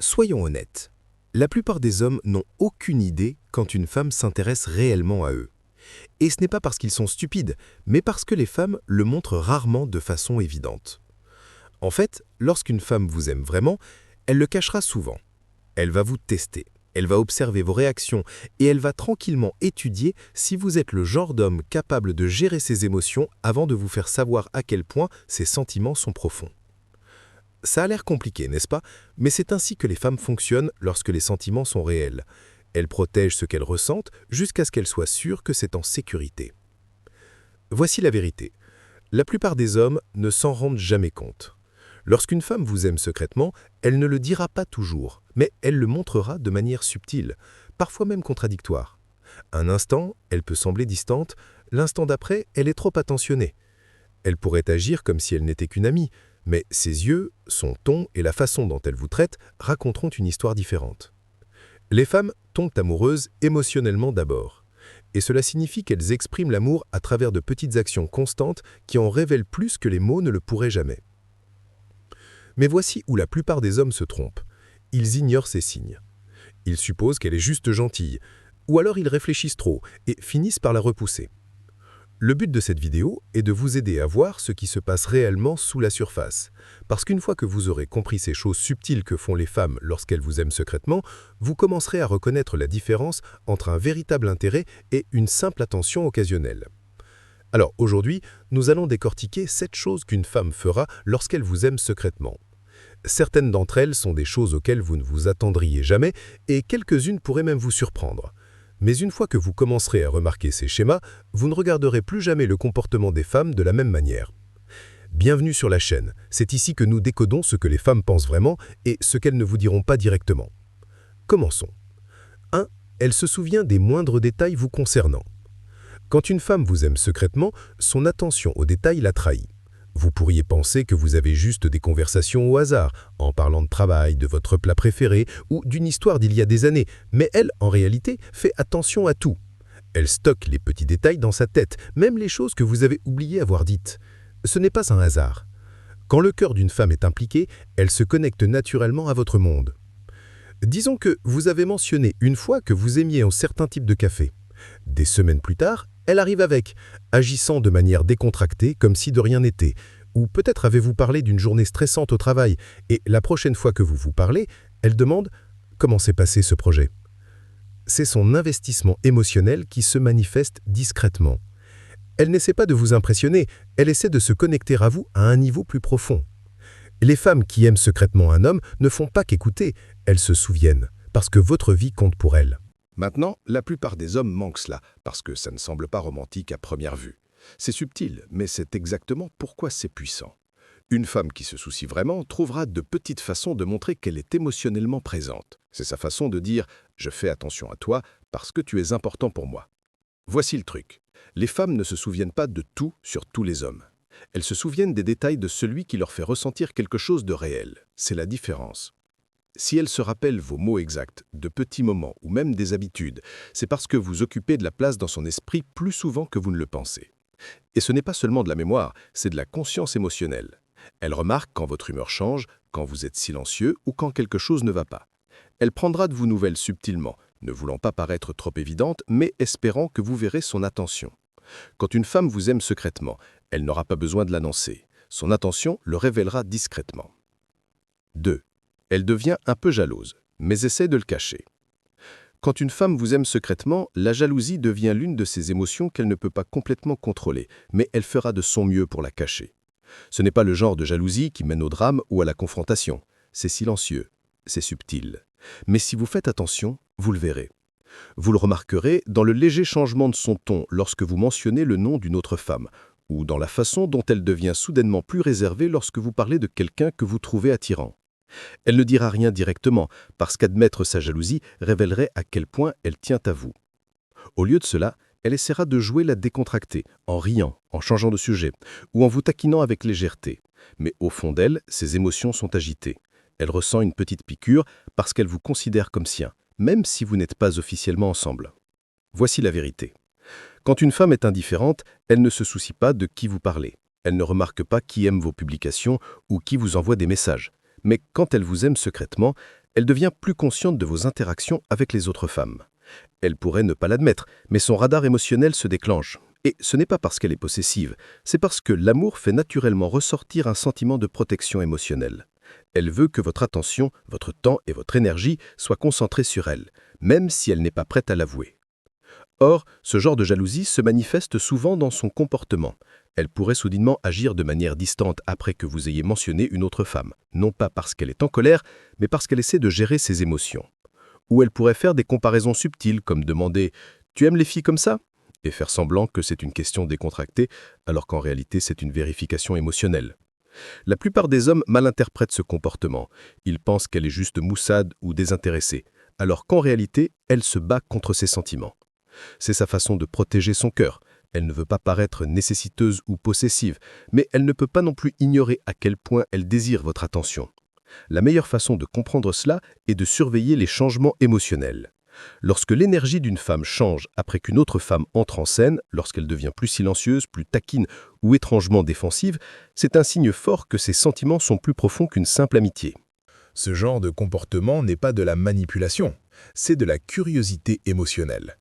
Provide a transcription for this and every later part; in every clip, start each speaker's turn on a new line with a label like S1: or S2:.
S1: Soyons honnêtes, la plupart des hommes n'ont aucune idée quand une femme s'intéresse réellement à eux. Et ce n'est pas parce qu'ils sont stupides, mais parce que les femmes le montrent rarement de façon évidente. En fait, lorsqu'une femme vous aime vraiment, elle le cachera souvent. Elle va vous tester, elle va observer vos réactions et elle va tranquillement étudier si vous êtes le genre d'homme capable de gérer ses émotions avant de vous faire savoir à quel point ses sentiments sont profonds. Ça a l'air compliqué, n'est-ce pas? Mais c'est ainsi que les femmes fonctionnent lorsque les sentiments sont réels. Elles protègent ce qu'elles ressentent jusqu'à ce qu'elles soient sûres que c'est en sécurité. Voici la vérité. La plupart des hommes ne s'en rendent jamais compte. Lorsqu'une femme vous aime secrètement, elle ne le dira pas toujours, mais elle le montrera de manière subtile, parfois même contradictoire. Un instant, elle peut sembler distante, l'instant d'après, elle est trop attentionnée. Elle pourrait agir comme si elle n'était qu'une amie, mais ses yeux, son ton et la façon dont elle vous traite raconteront une histoire différente. Les femmes tombent amoureuses émotionnellement d'abord. Et cela signifie qu'elles expriment l'amour à travers de petites actions constantes qui en révèlent plus que les mots ne le pourraient jamais. Mais voici où la plupart des hommes se trompent. Ils ignorent ces signes. Ils supposent qu'elle est juste gentille, ou alors ils réfléchissent trop et finissent par la repousser. Le but de cette vidéo est de vous aider à voir ce qui se passe réellement sous la surface. Parce qu'une fois que vous aurez compris ces choses subtiles que font les femmes lorsqu'elles vous aiment secrètement, vous commencerez à reconnaître la différence entre un véritable intérêt et une simple attention occasionnelle. Alors aujourd'hui, nous allons décortiquer 7 choses qu'une femme fera lorsqu'elle vous aime secrètement. Certaines d'entre elles sont des choses auxquelles vous ne vous attendriez jamais et quelques-unes pourraient même vous surprendre. Mais une fois que vous commencerez à remarquer ces schémas, vous ne regarderez plus jamais le comportement des femmes de la même manière. Bienvenue sur la chaîne, c'est ici que nous décodons ce que les femmes pensent vraiment et ce qu'elles ne vous diront pas directement. Commençons. 1. Elle se souvient des moindres détails vous concernant. Quand une femme vous aime secrètement, son attention aux détails la trahit. Vous pourriez penser que vous avez juste des conversations au hasard, en parlant de travail, de votre plat préféré ou d'une histoire d'il y a des années, mais elle, en réalité, fait attention à tout. Elle stocke les petits détails dans sa tête, même les choses que vous avez oublié avoir dites. Ce n'est pas un hasard. Quand le cœur d'une femme est impliqué, elle se connecte naturellement à votre monde. Disons que vous avez mentionné une fois que vous aimiez un certain type de café. Des semaines plus tard, elle arrive avec, agissant de manière décontractée comme si de rien n'était. Ou peut-être avez-vous parlé d'une journée stressante au travail et la prochaine fois que vous vous parlez, elle demande « Comment s'est passé ce projet ?» C'est son investissement émotionnel qui se manifeste discrètement. Elle n'essaie pas de vous impressionner, elle essaie de se connecter à vous à un niveau plus profond. Les femmes qui aiment secrètement un homme ne font pas qu'écouter, elles se souviennent, parce que votre vie compte pour elles.
S2: Maintenant, la plupart des hommes manquent cela, parce que ça ne semble pas romantique à première vue. C'est subtil, mais c'est exactement pourquoi c'est puissant. Une femme qui se soucie vraiment trouvera de petites façons de montrer qu'elle est émotionnellement présente. C'est sa façon de dire « je fais attention à toi parce que tu es important pour moi ». Voici le truc. Les femmes ne se souviennent pas de tout sur tous les hommes. Elles se souviennent des détails de celui qui leur fait ressentir quelque chose de réel. C'est la différence. Si elles se rappellent vos mots exacts, de petits moments ou même des habitudes, c'est parce que vous occupez de la place dans son esprit plus souvent que vous ne le pensez. Et ce n'est pas seulement de la mémoire, c'est de la conscience émotionnelle. Elle remarque quand votre humeur change, quand vous êtes silencieux ou quand quelque chose ne va pas. Elle prendra de vos nouvelles subtilement, ne voulant pas paraître trop évidente, mais espérant que vous verrez son attention. Quand une femme vous aime secrètement, elle n'aura pas besoin de l'annoncer. Son attention le révélera discrètement. 2. Elle devient un peu jalouse, mais essaie de le cacher. Quand une femme vous aime secrètement, la jalousie devient l'une de ces émotions qu'elle ne peut pas complètement contrôler, mais elle fera de son mieux pour la cacher. Ce n'est pas le genre de jalousie qui mène au drame ou à la confrontation. C'est silencieux, c'est subtil. Mais si vous faites attention, vous le verrez. Vous le remarquerez dans le léger changement de son ton lorsque vous mentionnez le nom d'une autre femme, ou dans la façon dont elle devient soudainement plus réservée lorsque vous parlez de quelqu'un que vous trouvez attirant. Elle ne dira rien directement, parce qu'admettre sa jalousie révélerait à quel point elle tient à vous. Au lieu de cela, elle essaiera de jouer la décontractée, en riant, en changeant de sujet, ou en vous taquinant avec légèreté. Mais au fond d'elle, ses émotions sont agitées. Elle ressent une petite piqûre parce qu'elle vous considère comme sien, même si vous n'êtes pas officiellement ensemble. Voici la vérité. Quand une femme est indifférente, elle ne se soucie pas de qui vous parlez. Elle ne remarque pas qui aime vos publications ou qui vous envoie des messages. Mais quand elle vous aime secrètement, Elle devient plus consciente de vos interactions avec les autres femmes. Elle pourrait ne pas l'admettre, mais son radar émotionnel se déclenche. Et ce n'est pas parce qu'elle est possessive, c'est parce que l'amour fait naturellement ressortir un sentiment de protection émotionnelle. Elle veut que votre attention, votre temps et votre énergie soient concentrés sur elle, même si elle n'est pas prête à l'avouer. Or, ce genre de jalousie se manifeste souvent dans son comportement. Elle pourrait soudainement agir de manière distante après que vous ayez mentionné une autre femme, non pas parce qu'elle est en colère, mais parce qu'elle essaie de gérer ses émotions. Ou elle pourrait faire des comparaisons subtiles comme demander « Tu aimes les filles comme ça ?» et faire semblant que c'est une question décontractée, alors qu'en réalité c'est une vérification émotionnelle. La plupart des hommes mal interprètent ce comportement. Ils pensent qu'elle est juste maussade ou désintéressée, alors qu'en réalité, elle se bat contre ses sentiments. C'est sa façon de protéger son cœur. Elle ne veut pas paraître nécessiteuse ou possessive, mais elle ne peut pas non plus ignorer à quel point elle désire votre attention. La meilleure façon de comprendre cela est de surveiller les changements émotionnels. Lorsque l'énergie d'une femme change après qu'une autre femme entre en scène, lorsqu'elle devient plus silencieuse, plus taquine ou étrangement défensive, c'est un signe fort que ses sentiments sont plus profonds qu'une simple amitié.
S1: Ce genre de comportement n'est pas de la manipulation, c'est de la curiosité émotionnelle.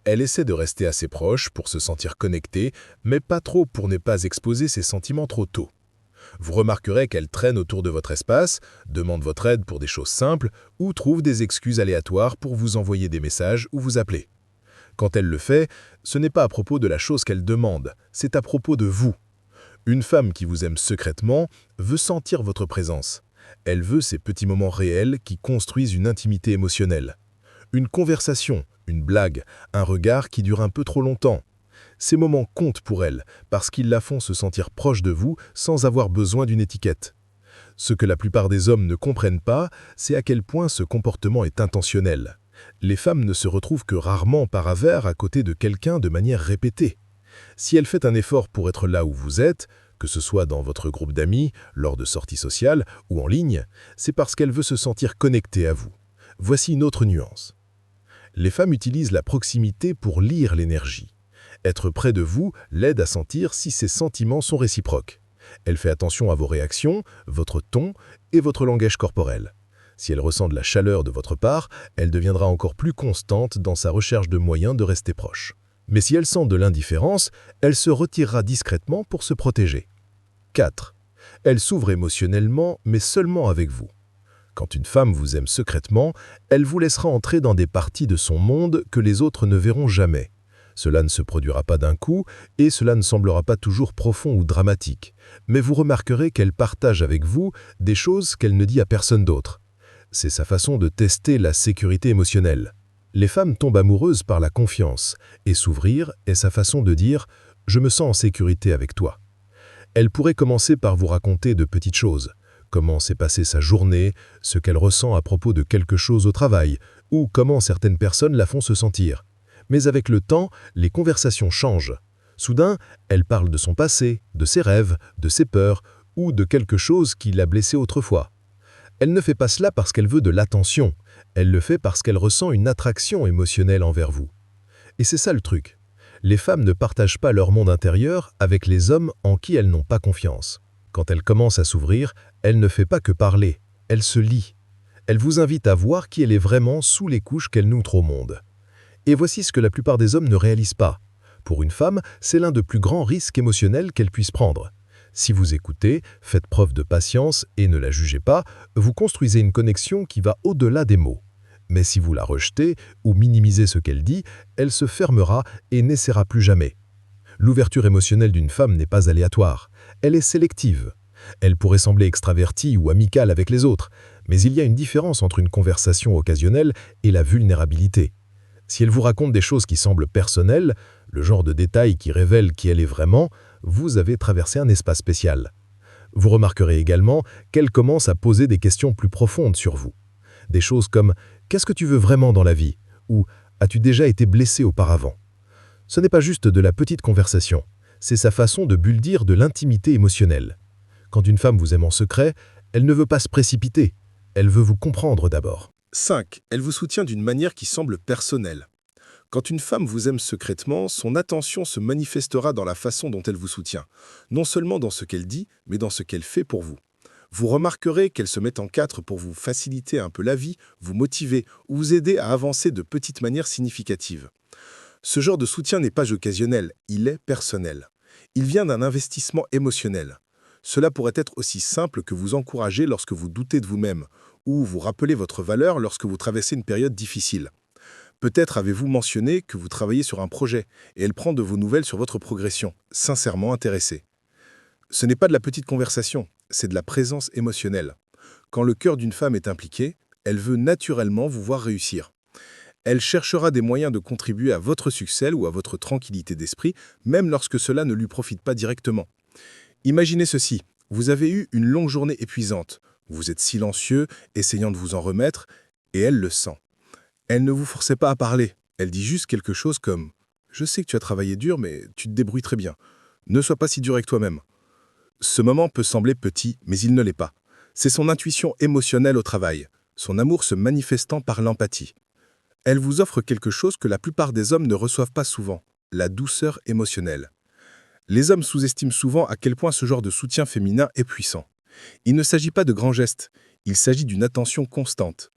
S1: Elle essaie de rester assez proche pour se sentir connectée, mais pas trop pour ne pas exposer ses sentiments trop tôt. Vous remarquerez qu'elle traîne autour de votre espace, demande votre aide pour des choses simples ou trouve des excuses aléatoires pour vous envoyer des messages ou vous appeler. Quand elle le fait, ce n'est pas à propos de la chose qu'elle demande, c'est à propos de vous. Une femme qui vous aime secrètement veut sentir votre présence. Elle veut ces petits moments réels qui construisent une intimité émotionnelle. Une conversation, une blague, un regard qui dure un peu trop longtemps. Ces moments comptent pour elle, parce qu'ils la font se sentir proche de vous sans avoir besoin d'une étiquette. Ce que la plupart des hommes ne comprennent pas, c'est à quel point ce comportement est intentionnel. Les femmes ne se retrouvent que rarement par hasard à côté de quelqu'un de manière répétée. Si elle fait un effort pour être là où vous êtes, que ce soit dans votre groupe d'amis, lors de sorties sociales ou en ligne, c'est parce qu'elle veut se sentir connectée à vous. Voici une autre nuance. Les femmes utilisent la proximité pour lire l'énergie. Être près de vous l'aide à sentir si ses sentiments sont réciproques. Elle fait attention à vos réactions, votre ton et votre langage corporel. Si elle ressent de la chaleur de votre part, elle deviendra encore plus constante dans sa recherche de moyens de rester proche. Mais si elle sent de l'indifférence, elle se retirera discrètement pour se protéger. 4. Elle s'ouvre émotionnellement, mais seulement avec vous. Quand une femme vous aime secrètement, elle vous laissera entrer dans des parties de son monde que les autres ne verront jamais. Cela ne se produira pas d'un coup et cela ne semblera pas toujours profond ou dramatique. Mais vous remarquerez qu'elle partage avec vous des choses qu'elle ne dit à personne d'autre. C'est sa façon de tester la sécurité émotionnelle. Les femmes tombent amoureuses par la confiance et s'ouvrir est sa façon de dire « je me sens en sécurité avec toi ». Elle pourrait commencer par vous raconter de petites choses. Comment s'est passée sa journée, ce qu'elle ressent à propos de quelque chose au travail, ou comment certaines personnes la font se sentir. Mais avec le temps, les conversations changent. Soudain, elle parle de son passé, de ses rêves, de ses peurs, ou de quelque chose qui l'a blessée autrefois. Elle ne fait pas cela parce qu'elle veut de l'attention, elle le fait parce qu'elle ressent une attraction émotionnelle envers vous. Et c'est ça le truc. Les femmes ne partagent pas leur monde intérieur avec les hommes en qui elles n'ont pas confiance. Quand elle commence à s'ouvrir, elle ne fait pas que parler, elle se lie. Elle vous invite à voir qui elle est vraiment sous les couches qu'elle noutre au monde. Et voici ce que la plupart des hommes ne réalisent pas. Pour une femme, c'est l'un des plus grands risques émotionnels qu'elle puisse prendre. Si vous écoutez, faites preuve de patience et ne la jugez pas, vous construisez une connexion qui va au-delà des mots. Mais si vous la rejetez ou minimisez ce qu'elle dit, elle se fermera et n'essaiera plus jamais. L'ouverture émotionnelle d'une femme n'est pas aléatoire, elle est sélective. Elle pourrait sembler extravertie ou amicale avec les autres, mais il y a une différence entre une conversation occasionnelle et la vulnérabilité. Si elle vous raconte des choses qui semblent personnelles, le genre de détails qui révèlent qui elle est vraiment, vous avez traversé un espace spécial. Vous remarquerez également qu'elle commence à poser des questions plus profondes sur vous. Des choses comme « Qu'est-ce que tu veux vraiment dans la vie ?» ou « As-tu déjà été blessé auparavant ?» Ce n'est pas juste de la petite conversation, c'est sa façon de buldir de l'intimité émotionnelle. Quand une femme vous aime en secret, elle ne veut pas se précipiter, elle veut vous comprendre d'abord.
S3: 5. Elle vous soutient d'une manière qui semble personnelle. Quand une femme vous aime secrètement, son attention se manifestera dans la façon dont elle vous soutient, non seulement dans ce qu'elle dit, mais dans ce qu'elle fait pour vous. Vous remarquerez qu'elle se met en quatre pour vous faciliter un peu la vie, vous motiver ou vous aider à avancer de petites manières significatives. Ce genre de soutien n'est pas occasionnel, il est personnel. Il vient d'un investissement émotionnel. Cela pourrait être aussi simple que vous encourager lorsque vous doutez de vous-même, ou vous rappeler votre valeur lorsque vous traversez une période difficile. Peut-être avez-vous mentionné que vous travaillez sur un projet, et elle prend de vos nouvelles sur votre progression, sincèrement intéressée. Ce n'est pas de la petite conversation, c'est de la présence émotionnelle. Quand le cœur d'une femme est impliqué, elle veut naturellement vous voir réussir. Elle cherchera des moyens de contribuer à votre succès ou à votre tranquillité d'esprit, même lorsque cela ne lui profite pas directement. Imaginez ceci, vous avez eu une longue journée épuisante, vous êtes silencieux, essayant de vous en remettre, et elle le sent. Elle ne vous forcez pas à parler, elle dit juste quelque chose comme « Je sais que tu as travaillé dur, mais tu te débrouilles très bien. Ne sois pas si dur avec toi-même. » Ce moment peut sembler petit, mais il ne l'est pas. C'est son intuition émotionnelle au travail, son amour se manifestant par l'empathie. Elle vous offre quelque chose que la plupart des hommes ne reçoivent pas souvent, la douceur émotionnelle. Les hommes sous-estiment souvent à quel point ce genre de soutien féminin est puissant. Il ne s'agit pas de grands gestes, il s'agit d'une attention constante.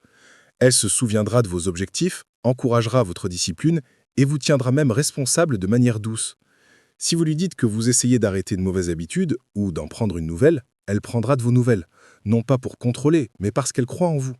S3: Elle se souviendra de vos objectifs, encouragera votre discipline et vous tiendra même responsable de manière douce. Si vous lui dites que vous essayez d'arrêter une mauvaise habitude ou d'en prendre une nouvelle, elle prendra de vos nouvelles, non pas pour contrôler, mais parce qu'elle croit en vous.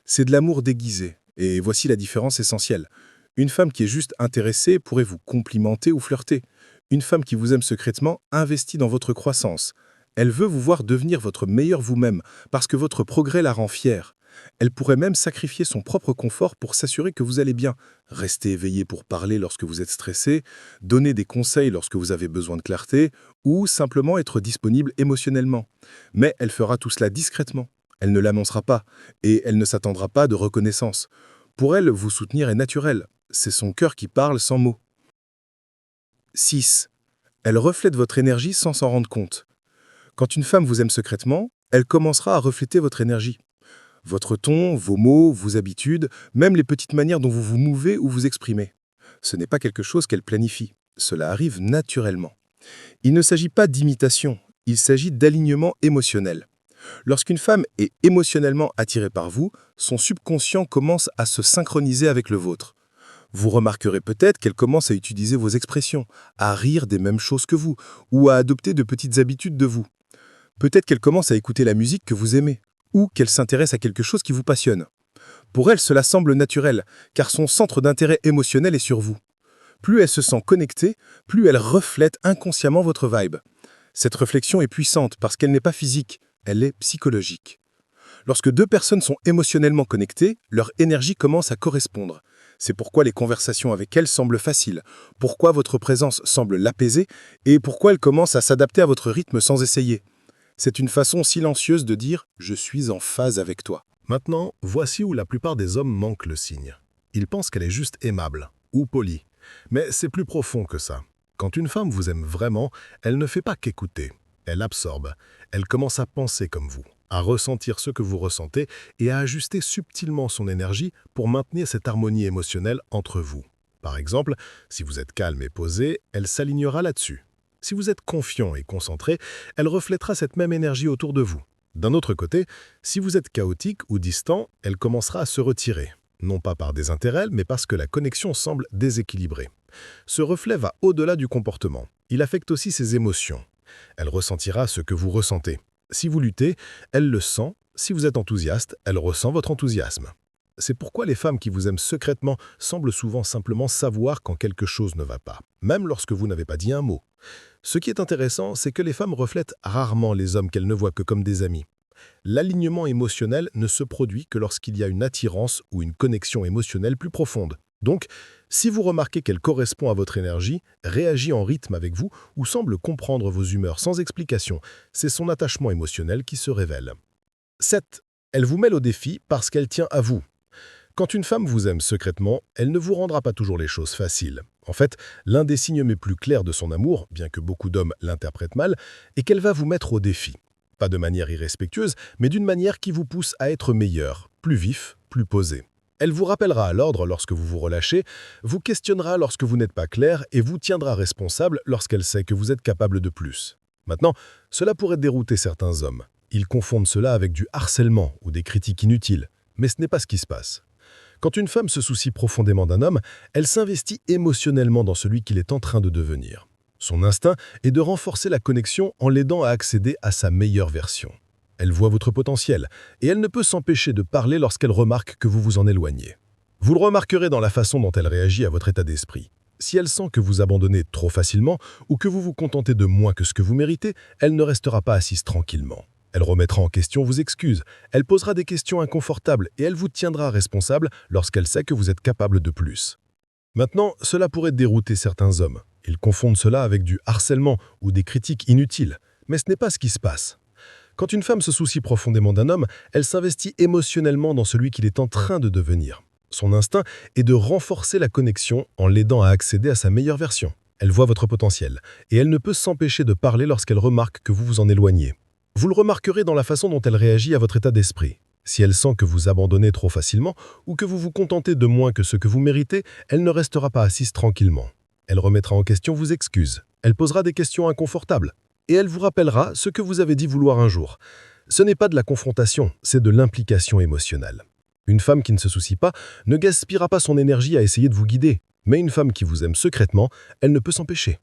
S3: C'est de l'amour déguisé. Et voici la différence essentielle. Une femme qui est juste intéressée pourrait vous complimenter ou flirter. Une femme qui vous aime secrètement investit dans votre croissance. Elle veut vous voir devenir votre meilleur vous-même, parce que votre progrès la rend fière. Elle pourrait même sacrifier son propre confort pour s'assurer que vous allez bien, rester éveillé pour parler lorsque vous êtes stressé, donner des conseils lorsque vous avez besoin de clarté, ou simplement être disponible émotionnellement. Mais elle fera tout cela discrètement. Elle ne l'annoncera pas, et elle ne s'attendra pas de reconnaissance. Pour elle, vous soutenir est naturel. C'est son cœur qui parle sans mots. 6. Elle reflète votre énergie sans s'en rendre compte. Quand une femme vous aime secrètement, elle commencera à refléter votre énergie. Votre ton, vos mots, vos habitudes, même les petites manières dont vous vous mouvez ou vous exprimez. Ce n'est pas quelque chose qu'elle planifie. Cela arrive naturellement. Il ne s'agit pas d'imitation, il s'agit d'alignement émotionnel. Lorsqu'une femme est émotionnellement attirée par vous, son subconscient commence à se synchroniser avec le vôtre. Vous remarquerez peut-être qu'elle commence à utiliser vos expressions, à rire des mêmes choses que vous, ou à adopter de petites habitudes de vous. Peut-être qu'elle commence à écouter la musique que vous aimez, ou qu'elle s'intéresse à quelque chose qui vous passionne. Pour elle, cela semble naturel, car son centre d'intérêt émotionnel est sur vous. Plus elle se sent connectée, plus elle reflète inconsciemment votre vibe. Cette réflexion est puissante parce qu'elle n'est pas physique, elle est psychologique. Lorsque deux personnes sont émotionnellement connectées, leur énergie commence à correspondre. C'est pourquoi les conversations avec elle semblent faciles, pourquoi votre présence semble l'apaiser et pourquoi elle commence à s'adapter à votre rythme sans essayer. C'est une façon silencieuse de dire « je suis en phase avec toi ».
S1: Maintenant, voici où la plupart des hommes manquent le signe. Ils pensent qu'elle est juste aimable ou polie. Mais c'est plus profond que ça. Quand une femme vous aime vraiment, elle ne fait pas qu'écouter. Elle absorbe. Elle commence à penser comme vous, à ressentir ce que vous ressentez et à ajuster subtilement son énergie pour maintenir cette harmonie émotionnelle entre vous. Par exemple, si vous êtes calme et posé, elle s'alignera là-dessus. Si vous êtes confiant et concentré, elle reflètera cette même énergie autour de vous. D'un autre côté, si vous êtes chaotique ou distant, elle commencera à se retirer. Non pas par désintérêt, mais parce que la connexion semble déséquilibrée. Ce reflet va au-delà du comportement. Il affecte aussi ses émotions. Elle ressentira ce que vous ressentez. Si vous luttez, elle le sent. Si vous êtes enthousiaste, elle ressent votre enthousiasme. C'est pourquoi les femmes qui vous aiment secrètement semblent souvent simplement savoir quand quelque chose ne va pas, même lorsque vous n'avez pas dit un mot. Ce qui est intéressant, c'est que les femmes reflètent rarement les hommes qu'elles ne voient que comme des amis. L'alignement émotionnel ne se produit que lorsqu'il y a une attirance ou une connexion émotionnelle plus profonde. Donc, si vous remarquez qu'elle correspond à votre énergie, réagit en rythme avec vous ou semble comprendre vos humeurs sans explication, c'est son attachement émotionnel qui se révèle. 7. Elle vous mêle au défi parce qu'elle tient à vous. Quand une femme vous aime secrètement, elle ne vous rendra pas toujours les choses faciles. En fait, l'un des signes les plus clairs de son amour, bien que beaucoup d'hommes l'interprètent mal, est qu'elle va vous mettre au défi. Pas de manière irrespectueuse, mais d'une manière qui vous pousse à être meilleur, plus vif, plus posé. Elle vous rappellera à l'ordre lorsque vous vous relâchez, vous questionnera lorsque vous n'êtes pas clair et vous tiendra responsable lorsqu'elle sait que vous êtes capable de plus. Maintenant, cela pourrait dérouter certains hommes.
S3: Ils confondent cela avec du harcèlement ou des critiques inutiles, mais ce n'est pas ce qui se passe. Quand une femme se soucie profondément d'un homme, elle s'investit émotionnellement dans celui qu'il est en train de devenir. Son instinct est de renforcer la connexion en l'aidant à accéder à sa meilleure version. Elle voit votre potentiel, et elle ne peut s'empêcher de parler lorsqu'elle remarque que vous vous en éloignez. Vous le remarquerez dans la façon dont elle réagit à votre état d'esprit. Si elle sent que vous abandonnez trop facilement ou que vous vous contentez de moins que ce que vous méritez, elle ne restera pas assise tranquillement. Elle remettra en question vos excuses, elle posera des questions inconfortables et elle vous tiendra responsable lorsqu'elle sait que vous êtes capable de plus. Maintenant, cela pourrait dérouter certains hommes. Ils confondent cela avec du harcèlement ou des critiques inutiles, mais ce n'est pas ce qui se passe. Quand une femme se soucie profondément d'un homme, elle s'investit émotionnellement dans celui qu'il est en train de devenir. Son instinct est de renforcer la connexion en l'aidant à accéder à sa meilleure version. Elle voit votre potentiel, et elle ne peut s'empêcher de parler lorsqu'elle remarque que vous vous en éloignez. Vous le remarquerez dans la façon dont elle réagit à votre état d'esprit. Si elle sent que vous abandonnez trop facilement ou que vous vous contentez de moins que ce que vous méritez, elle ne restera pas assise tranquillement. Elle remettra en question vos excuses. Elle posera des questions inconfortables. Et elle vous rappellera ce que vous avez dit vouloir un jour. Ce n'est pas de la confrontation, c'est de l'implication émotionnelle. Une femme qui ne se soucie pas ne gaspillera pas son énergie à essayer de vous guider, mais une femme qui vous aime secrètement, elle ne peut s'empêcher.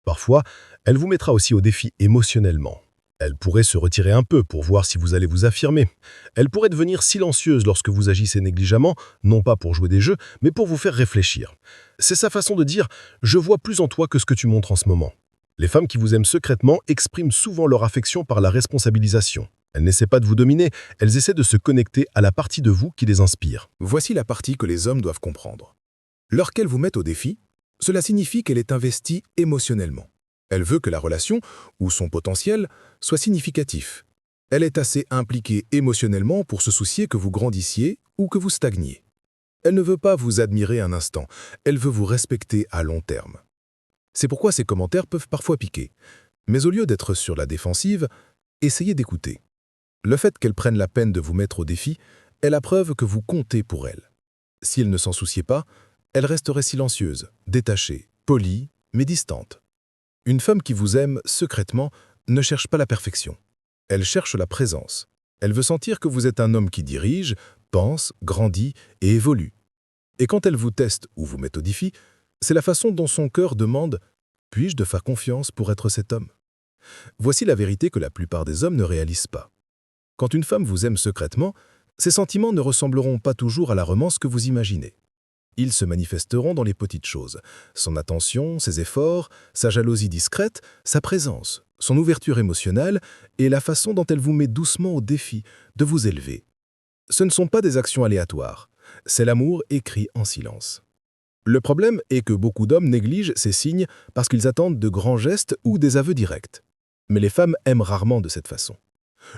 S3: Parfois, elle vous mettra aussi au défi émotionnellement. Elle pourrait se retirer un peu pour voir si vous allez vous affirmer. Elle pourrait devenir silencieuse lorsque vous agissez négligemment, non pas pour jouer des jeux, mais pour vous faire réfléchir. C'est sa façon de dire « je vois plus en toi que ce que tu montres en ce moment ». Les femmes qui vous aiment secrètement expriment souvent leur affection par la responsabilisation. Elles n'essaient pas de vous dominer, elles essaient de se connecter à la partie de vous qui les inspire.
S2: Voici la partie que les hommes doivent comprendre. Lorsqu'elle vous met au défi, cela signifie qu'elle est investie émotionnellement. Elle veut que la relation, ou son potentiel, soit significatif. Elle est assez impliquée émotionnellement pour se soucier que vous grandissiez ou que vous stagniez. Elle ne veut pas vous admirer un instant, elle veut vous respecter à long terme. C'est pourquoi ces commentaires peuvent parfois piquer. Mais au lieu d'être sur la défensive, essayez d'écouter. Le fait qu'elle prenne la peine de vous mettre au défi est la preuve que vous comptez pour elle. Si elle ne s'en souciait pas, elle resterait silencieuse, détachée, polie, mais distante. Une femme qui vous aime secrètement ne cherche pas la perfection. Elle cherche la présence. Elle veut sentir que vous êtes un homme qui dirige, pense, grandit et évolue. Et quand elle vous teste ou vous met au défi, c'est la façon dont son cœur demande « puis-je te faire confiance pour être cet homme ?» Voici la vérité que la plupart des hommes ne réalisent pas. Quand une femme vous aime secrètement, ses sentiments ne ressembleront pas toujours à la romance que vous imaginez. Ils se manifesteront dans les petites choses, son attention, ses efforts, sa jalousie discrète, sa présence, son ouverture émotionnelle et la façon dont elle vous met doucement au défi de vous élever. Ce ne sont pas des actions aléatoires, c'est l'amour écrit en silence. Le problème est que beaucoup d'hommes négligent ces signes parce qu'ils attendent de grands gestes ou des aveux directs. Mais les femmes aiment rarement de cette façon.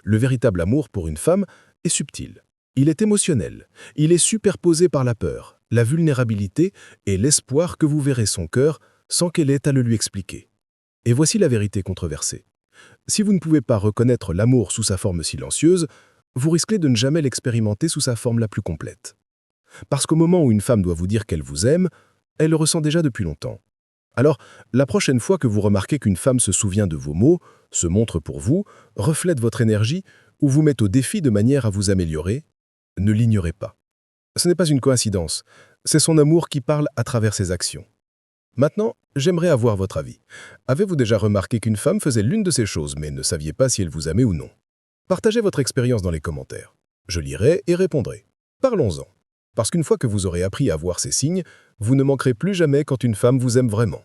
S2: Le véritable amour pour une femme est subtil. Il est émotionnel. Il est superposé par la peur, la vulnérabilité et l'espoir que vous verrez son cœur sans qu'elle ait à le lui expliquer. Et voici la vérité controversée. Si vous ne pouvez pas reconnaître l'amour sous sa forme silencieuse, vous risquez de ne jamais l'expérimenter sous sa forme la plus complète. Parce qu'au moment où une femme doit vous dire qu'elle vous aime, elle le ressent déjà depuis longtemps. Alors, la prochaine fois que vous remarquez qu'une femme se souvient de vos mots, se montre pour vous, reflète votre énergie ou vous met au défi de manière à vous améliorer, ne l'ignorez pas. Ce n'est pas une coïncidence, c'est son amour qui parle à travers ses actions. Maintenant, j'aimerais avoir votre avis. Avez-vous déjà remarqué qu'une femme faisait l'une de ces choses mais ne saviez pas si elle vous aimait ou non? Partagez votre expérience dans les commentaires. Je lirai et répondrai. Parlons-en. Parce qu'une fois que vous aurez appris à voir ces signes, vous ne manquerez plus jamais quand une femme vous aime vraiment.